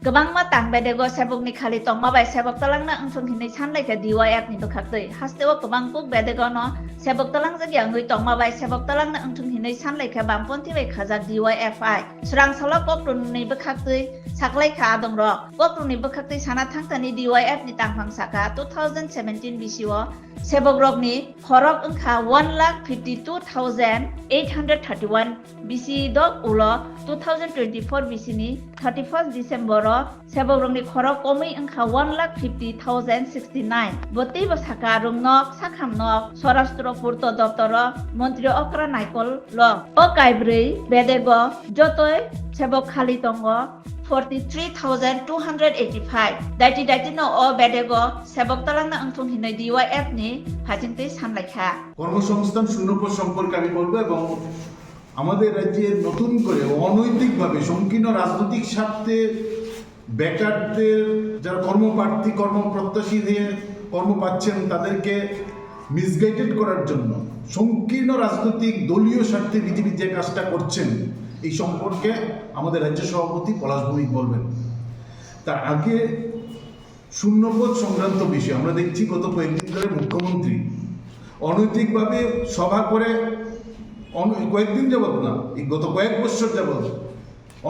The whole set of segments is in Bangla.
गोबांमा तांबायदेगो सेबकनि खालि तंमाबाय सेबक तलांना अंसं हिनै सानलायखा DYF नि बखाखदै हास्तेव गोबां बुक बेदेगो न सेबक तलां जागिया ngui tongmabai sebok talang na angthung hinai sanlaikha bamponti bai khajak DYFI surang sala kokruni bokhaktui saklaikha adongrok kokruni bokhaktui sana thangtani DYF ni tangphang saka 2017 BCO sebok rokni khorok angkha 1,52,831 BC dok ulo 2024 BC ni 31st December ro sebok rokni khorok komui angkha 1,50,069 boti bosaka rungnok sakhamnok sorastro purto doptor মন্ত্রী অকরা নাইকল ল ও কাইব্রই বেদেগো যতই সেবক খালি তঙ্গ 43,285 দাইটি ন ও বেদেগো সেবক তালাংনা অংথং হিनै DYF ni ফাজিংতৈ সামলাইখা কর্মসংস্থান শূন্যপদ সম্পর্কে আমি বলবো এবং আমাদের রাজ্যে নতুন করে অনৈতিকভাবে সংকীর্ণ রাজনৈতিক স্বার্থে বেকারদের যারা কর্মপ্রার্থী কর্মপ্রত্যাশী দিয়ে কর্ম পাচ্ছেন তাদেরকে মিসগাইডেড করার জন্য সংকীর্ণ রাজনৈতিক দলীয় স্বার্থে বিজেপি যে কাজটা করছেন এই সম্পর্কে আমাদের রাজ্য সভাপতি পলাশ ভৌমিক বলবেন। তার আগে শূন্যপদ সংক্রান্ত বিষয় আমরা দেখছি গত কয়েকদিন ধরে মুখ্যমন্ত্রী অনৈতিকভাবে সভা করে কয়েকদিন যাবৎ না গত কয়েক বছর যাবৎ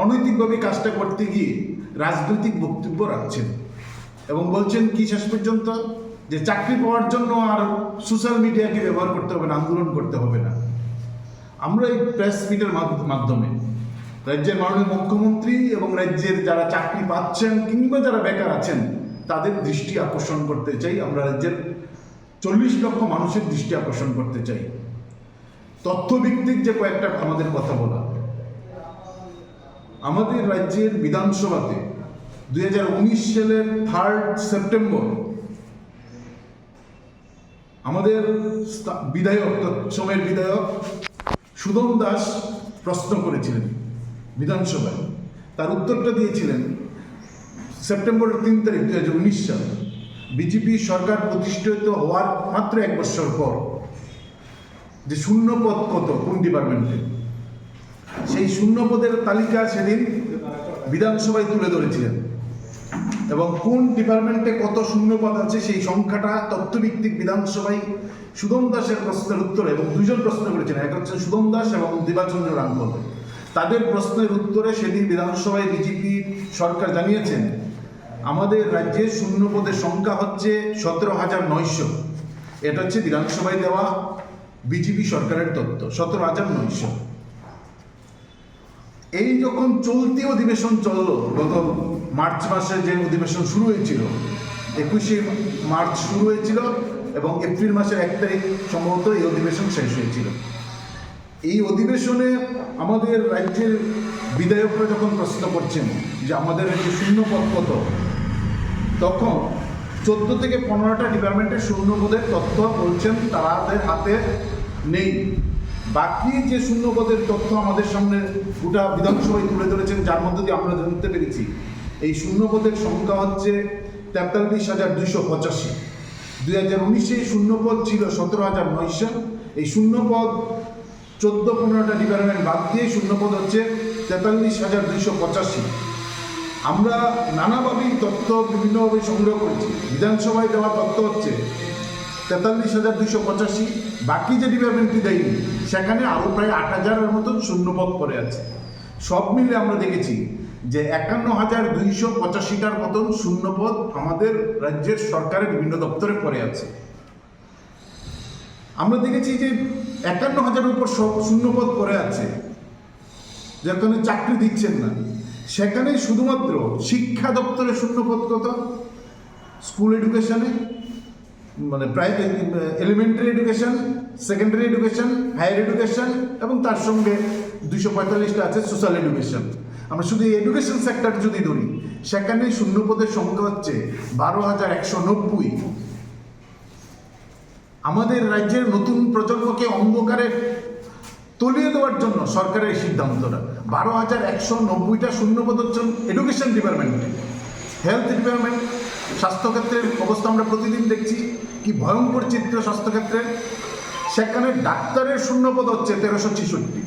অনৈতিকভাবে কাজটা করতে গিয়ে রাজনৈতিক বক্তব্য রাখছেন এবং বলছেন কি শেষ পর্যন্ত যে চাকরি পাওয়ার জন্য আর সোশ্যাল মিডিয়াকে ব্যবহার করতে হবে না, আন্দোলন করতে হবে না। আমরা এই প্রেস মিটের মাধ্যমে রাজ্যের মাননীয় মুখ্যমন্ত্রী এবং রাজ্যের যারা চাকরি পাচ্ছেন কিংবা যারা বেকার আছেন তাদের দৃষ্টি আকর্ষণ করতে চাই। আমরা রাজ্যের 40 লক্ষ মানুষের দৃষ্টি আকর্ষণ করতে চাই। তথ্যভিত্তিক যে কয়েকটা আমাদের কথা বলা, আমাদের রাজ্যের বিধানসভাতে 2019 সালের 3 সেপ্টেম্বর আমাদের বিধায়ক সময়ের বিধায়ক সুদম দাস প্রশ্ন করেছিলেন বিধানসভায়, তার উত্তরটা দিয়েছিলেন সেপ্টেম্বরের 3 তারিখ 2019 সালে বিজেপি সরকার প্রতিষ্ঠিত হওয়ার মাত্র 1 বছর পর যে শূন্যপদ কত কোন ডিপার্টমেন্টে, সেই শূন্যপদের তালিকা সেদিন বিধানসভায় তুলে ধরেছিলেন এবং কোন ডিপার্টমেন্টে কত শূন্যপদ আছে সেই সংখ্যাটা তথ্যভিত্তিক বিধানসভায় সুদম দাসের প্রশ্নের উত্তরে, এবং দুজন প্রশ্ন করেছেন, এক হচ্ছেন সুদম দাস এবং দিবাচন্দ্র রাঙ্গল, তাদের প্রশ্নের উত্তরে সেদিন বিধানসভায় বিজেপি সরকার জানিয়েছেন আমাদের রাজ্যে শূন্যপদের সংখ্যা হচ্ছে 17,900। এটা হচ্ছে বিধানসভায় দেওয়া বিজেপি সরকারের তথ্য, 17,900। এই যখন চলতি অধিবেশন চলল, গত মার্চ মাসে যে অধিবেশন শুরু হয়েছিল, 21শে মার্চ শুরু হয়েছিল এবং এপ্রিল মাসের 1 তারিখ সম্ভবত এই অধিবেশন শেষ হয়েছিল। এই অধিবেশনে আমাদের রাজ্যের বিধায়করা যখন প্রশ্ন করছেন যে আমাদের রাজ্যে শূন্যপদ কত, তখন 14 থেকে 15টা ডিপার্টমেন্টের শূন্যপদের তথ্য বলছেন তাদের হাতে নেই। বাকি যে শূন্যপদের তথ্য আমাদের সামনে গোটা বিধানসভায় তুলে ধরেছেন, যার মধ্যে দিয়ে আমরা জানতে পেরেছি এই শূন্যপদের সংখ্যা হচ্ছে 43,285। 2019-এ শূন্যপদ ছিল 17,900। এই শূন্যপদ 14-15টা ডিপার্টমেন্ট বাদ দিয়ে শূন্যপদ হচ্ছে 43,285। আমরা নানাভাবেই তথ্য বিভিন্নভাবে সংগ্রহ করেছি। বিধানসভায় দেওয়া তথ্য হচ্ছে 43,285, বাকি যে ডিপার্টমেন্টটি দেয়নি সেখানে আরও প্রায় 8,000-এর মতন শূন্যপদ পড়ে আছে। সব মিলে আমরা দেখেছি যে 51,285টার মতন শূন্যপদ আমাদের রাজ্যের সরকারের বিভিন্ন দপ্তরে পড়ে আছে। আমরা দেখেছি যে 51,000-এর উপর শূন্যপদ পড়ে আছে, যেখানে চাকরি দিচ্ছেন না, সেখানে শুধুমাত্র শিক্ষা দপ্তরে শূন্যপদ কত, স্কুল এডুকেশনে মানে primary elementary education, secondary education, higher education এবং তার সঙ্গে 245টা আছে সোশ্যাল এডুকেশন। আমরা শুধু এডুকেশন সেক্টর যদি ধরি সেখানে শূন্যপদের সংখ্যা হচ্ছে 12,190। আমাদের রাজ্যের নতুন প্রজন্মকে অন্ধকারে তলিয়ে দেওয়ার জন্য সরকারের এই সিদ্ধান্তটা। 12,190টা শূন্যপদ হচ্ছে এডুকেশন ডিপার্টমেন্টে। হেলথ ডিপার্টমেন্ট, স্বাস্থ্যক্ষেত্রের অবস্থা আমরা প্রতিদিন দেখছি কি ভয়ঙ্কর চিত্র স্বাস্থ্যক্ষেত্রে, সেখানে ডাক্তারের শূন্যপদ হচ্ছে 1366,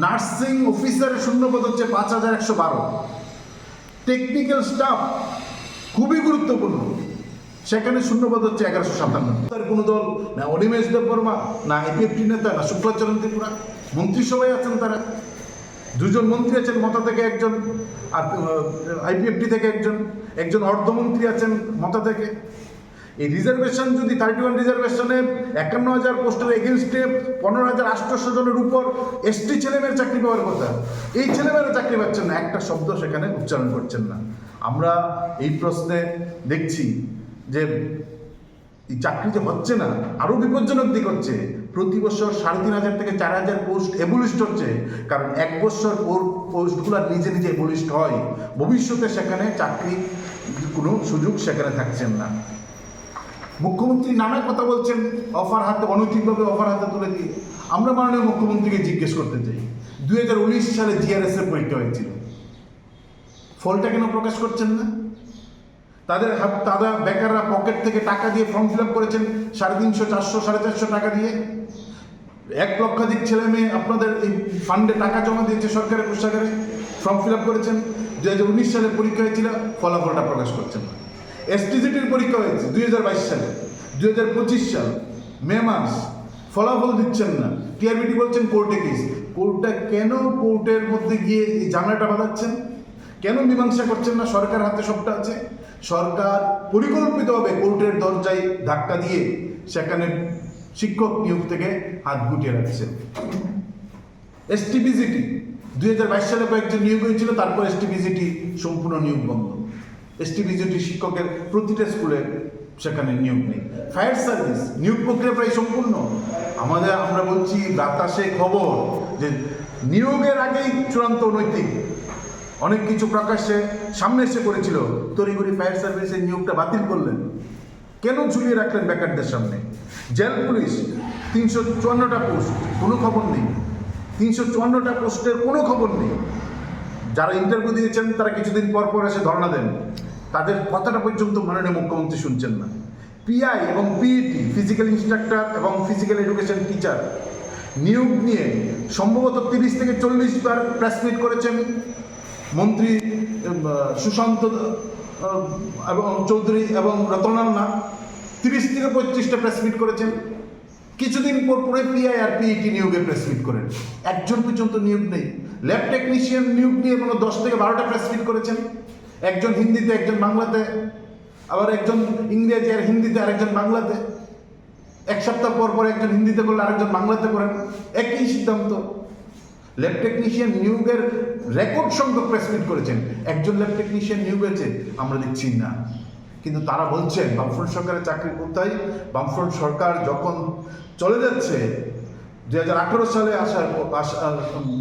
নার্সিং অফিসারের শূন্যপদ হচ্ছে 5,112, টেকনিক্যাল স্টাফ খুবই গুরুত্বপূর্ণ, সেখানে শূন্যপদ হচ্ছে 1157। তার কোনো দল না অনিমেষ দেববর্মা, না আইপিএফটি নেতা, না শুক্লাচরণ ত্রিপুরা, মন্ত্রিসভায় আছেন তারা। দুজন মন্ত্রী আছেন, মতা থেকে একজন, আর আইপিএফটি থেকে একজন অর্থমন্ত্রী আছেন মতা থেকে। এই রিজার্ভেশন যদি 31 রিজার্ভেশনে 51,000 পোস্টের এগেনস্টে 15,800 জনের উপর এসটি ছেলেমেয়ের চাকরি পাওয়ার কথা, এই ছেলেমেয়েরা চাকরি পাচ্ছেন না, একটা শব্দ সেখানে উচ্চারণ করছেন না। আমরা এই প্রশ্নে দেখছি যে এই চাকরি যে হচ্ছে না, আরও বিপজ্জনক দিক হচ্ছে। প্রতি বছর 3,500 থেকে 4,000 পোস্ট এবলিস্ট হচ্ছে, কারণ এক বছর পোস্টগুলো নিজে নিজে এবলিস্ট হয়, ভবিষ্যতে সেখানে চাকরি কোনো সুযোগ সেখানে থাকছেন না। মুখ্যমন্ত্রী নানা কথা বলছেন অফার হাতে, অনৈতিকভাবে অফার হাতে তুলে দিয়ে। আমরা মাননীয় মুখ্যমন্ত্রীকে জিজ্ঞেস করতে চাই, 2019 সালে জিআরএস এর পরীক্ষা হয়েছিল, ফলটা কেন প্রকাশ করছেন না? তারা বেকাররা পকেট থেকে টাকা দিয়ে ফর্ম ফিল আপ করেছেন 350, 400, 450 টাকা দিয়ে। 1 লক্ষাধিক ছেলে মেয়ে আপনাদের এই ফান্ডে টাকা জমা দিয়েছে সরকারের কোষাগারে, ফর্ম ফিল আপ করেছেন। 2019 সালে পরীক্ষা হয়েছিল, ফলাফলটা প্রকাশ করছেন না। এসটিজিটির পরীক্ষা হয়েছে 2022 সালে, 2025 সাল মে মাস, ফলাফল দিচ্ছেন না। টিআরবিটি বলছেন কোর্টে কেস। কোর্টের মধ্যে গিয়ে এই জানলাটা বাঁধাচ্ছেন? কেন মীমাংসা করছেন না? সরকার হাতে সবটা আছে। সরকার পরিকল্পিতভাবে কোর্টের দরজায় ধাক্কা দিয়ে সেখানে শিক্ষক নিয়োগ থেকে হাত গুটিয়ে রাখছে। এসটিপিজিটি 2022 সালে কয়েকজন নিয়োগ হয়েছিল, তারপর এসটিপিজিটি সম্পূর্ণ নিয়োগ বন্ধ। এসটিপিজিটি শিক্ষকের প্রতিটা স্কুলে সেখানে নিয়োগ নেই। ফায়ার সার্ভিস নিয়োগ প্রক্রিয়া প্রায় সম্পূর্ণ। আমরা বলছি বাতাসে খবর যে নিয়োগের আগেই চূড়ান্ত অনৈতিক অনেক কিছু প্রকাশ্যে সামনে এসে করেছিল। তড়িঘড়ি ফায়ার সার্ভিসের নিয়োগটা বাতিল করলেন, কেন ঝুলিয়ে রাখলেন বেকারদের সামনে? জেল পুলিশ 354টা পোস্ট, কোনো খবর নেই। 354টা পোস্টের কোনো খবর নেই। যারা ইন্টারভিউ দিয়েছেন তারা কিছুদিন পর পর এসে ধর্ণা দেন, তাদের কথাটা পর্যন্ত মাননীয় মুখ্যমন্ত্রী শুনছেন না। পিআই এবং পিইটি ফিজিক্যাল ইনস্ট্রাক্টর এবং ফিজিক্যাল এডুকেশন টিচার নিয়োগ নিয়ে সম্ভবত 30 থেকে 40 বার প্রেস মিট করেছেন মন্ত্রী সুশান্ত এবং চৌধুরী এবং রতনান্না। 30 থেকে 35টা প্রেস মিট করেছেন। কিছুদিন পর পরে পিআই আর পিইটি নিয়োগে প্রেস মিট করেন, একজন পর্যন্ত নিয়োগ নেই। ল্যাব টেকনিশিয়ান নিয়োগ নিয়ে কোনো 10 থেকে 12টা প্রেস মিট করেছেন, একজন হিন্দিতে, একজন বাংলাতে, আবার একজন ইংরেজি আর হিন্দিতে, আরেকজন বাংলাতে। 1 সপ্তাহ পর পর একজন হিন্দিতে করলে আরেকজন বাংলাতে করেন, একই সিদ্ধান্ত। ল্যাব টেকনিশিয়ান নিয়োগের রেকর্ড সংখ্যক প্রেস মিট করেছেন, একজন ল্যাব টেকনিশিয়ান নিয়োগ হয়েছে আমরা দেখছি না। কিন্তু তারা বলছেন বামফ্রন্ট সরকারের চাকরি কোথায়? বামফ্রন্ট সরকার যখন চলে যাচ্ছে, 2018 সালে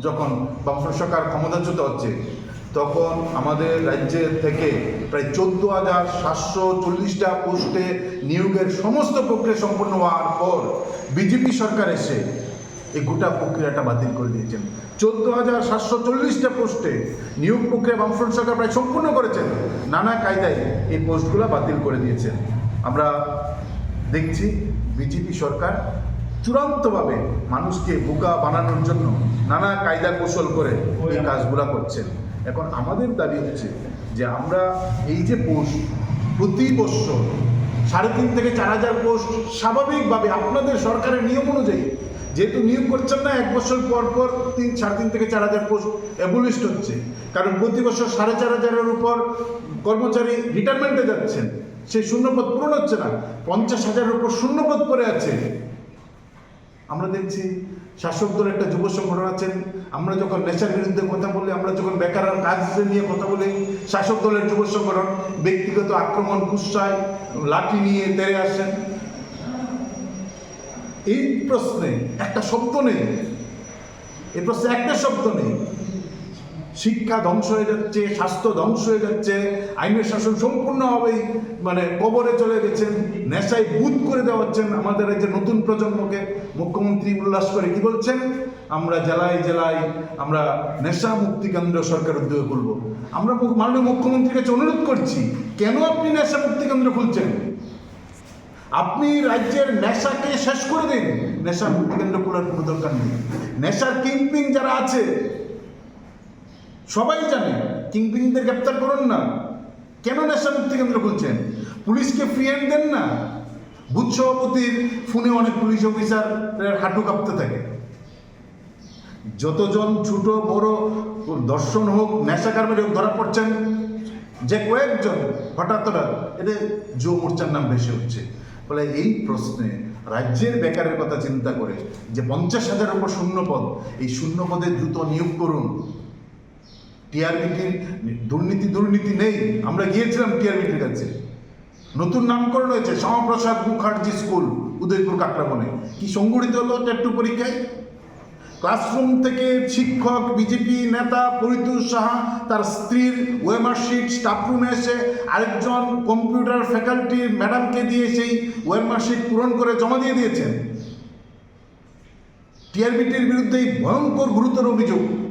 যখন বামফ্রন্ট সরকার ক্ষমতাচ্যুত হচ্ছে, তখন আমাদের রাজ্যের থেকে প্রায় 14,740টা পোস্টে নিয়োগের সমস্ত প্রক্রিয়া সম্পন্ন হওয়ার পর বিজেপি সরকার এসে এই গোটা প্রক্রিয়াটা বাতিল করে দিয়েছেন। 14,740টা পোস্টে নিয়োগ প্রক্রিয়া বামফ্রন্ট সরকার প্রায় সম্পূর্ণ করেছেন, নানা কায়দায় এই পোস্টগুলো বাতিল করে দিয়েছেন। আমরা দেখছি বিজেপি সরকার চূড়ান্তভাবে মানুষকে বোকা বানানোর জন্য নানা কায়দা কৌশল করে এই কাজগুলো করছেন। এখন আমাদের দাবি হচ্ছে যে আমরা এই যে পোস্ট প্রতি বছর 3,500 থেকে 4,000 পোস্ট স্বাভাবিকভাবে আপনাদের সরকারের নিয়ম অনুযায়ী যেহেতু নিয়োগ করছেন না, 1 বছর পর পর 3,500 থেকে 4,000 পোস্ট অ্যাবলিশড হচ্ছে। কারণ প্রতি বছর 4,500-এর উপর কর্মচারী রিটায়ারমেন্টে যাচ্ছেন, সেই শূন্যপদ পূরণ হচ্ছে না। 50,000-এর উপর শূন্যপদ পড়ে আছে। আমরা দেখছি শাসক দলের একটা যুব সংগঠন আছেন, আমরা যখন নেশার বিরুদ্ধে কথা বলি, আমরা যখন বেকার কাজ নিয়ে কথা বলি, শাসক দলের যুব সংগঠন ব্যক্তিগত আক্রমণ, কুৎসায় লাঠি নিয়ে তেড়ে আসেন। এই প্রশ্নে একটা শব্দ নেই, এই প্রশ্নে একটা শব্দ নেই। শিক্ষা ধ্বংস হয়ে যাচ্ছে, স্বাস্থ্য ধ্বংস হয়ে যাচ্ছে, আইনের শাসন সম্পূর্ণভাবেই কবরে চলে গেছেন, নেশায় বুধ করে দেওয়া হচ্ছেন আমাদের এই যে নতুন প্রজন্মকে। মুখ্যমন্ত্রী উল্লাস করে কি বলছেন? আমরা জেলায় জেলায় আমরা নেশা মুক্তি কেন্দ্র সরকার উদ্যোগ করব। আমরা মাননীয় মুখ্যমন্ত্রীর কাছে অনুরোধ করছি, কেন আপনি নেশা মুক্তি কেন্দ্র খুলছেন? আপনি রাজ্যের নেশাকে শেষ করে দিন, নেশা মুক্তি কেন্দ্র খোলার কোনো দরকার নেই। নেশার কিংপিং যারা আছে সবাই জানে কিংপিংদের গ্রেপ্তার করুন না। কেন নেশা মুক্তি কেন্দ্র খুলছেন? পুলিশকে ফ্রি হ্যান্ড দেন না। বুথ সভাপতির ফোনে অনেক পুলিশ অফিসারের হাঁটু কাঁপতে থাকে। যতজন ছোট বড় দর্শন হোক, নেশা কারবারি হোক ধরা পড়ছেন, যে কয়েকজন হঠাৎ এটা যুব মোর্চার নাম বেশি হচ্ছে। ফলে এই প্রশ্নে রাজ্যের বেকারের কথা চিন্তা করে যে 50,000 উপর শূন্যপদ, এই শূন্যপদে দ্রুত নিয়োগ করুন। টিআরবিটির দুর্নীতি নেই। আমরা গিয়েছিলাম টিআরবিটির কাছে, নতুন নামকরণ হয়েছে শ্যামাপ্রসাদ মুখার্জি স্কুল, উদয়পুর কাকরাবনে। কি সংগঠিত হলো টেট 2 পরীক্ষায়? ক্লাসরুম থেকে শিক্ষক, বিজেপি নেতা পরিতোষ সাহা তার স্ত্রীর ওয়েমার্কশিট স্টাফরুমে এসে আরেকজন কম্পিউটার ফ্যাকাল্টির ম্যাডামকে দিয়ে সেই ওয়েমার্কশিট পূরণ করে জমা দিয়ে দিয়েছেন। টিআরবিটির বিরুদ্ধে ভয়ঙ্কর গুরুতর অভিযোগ।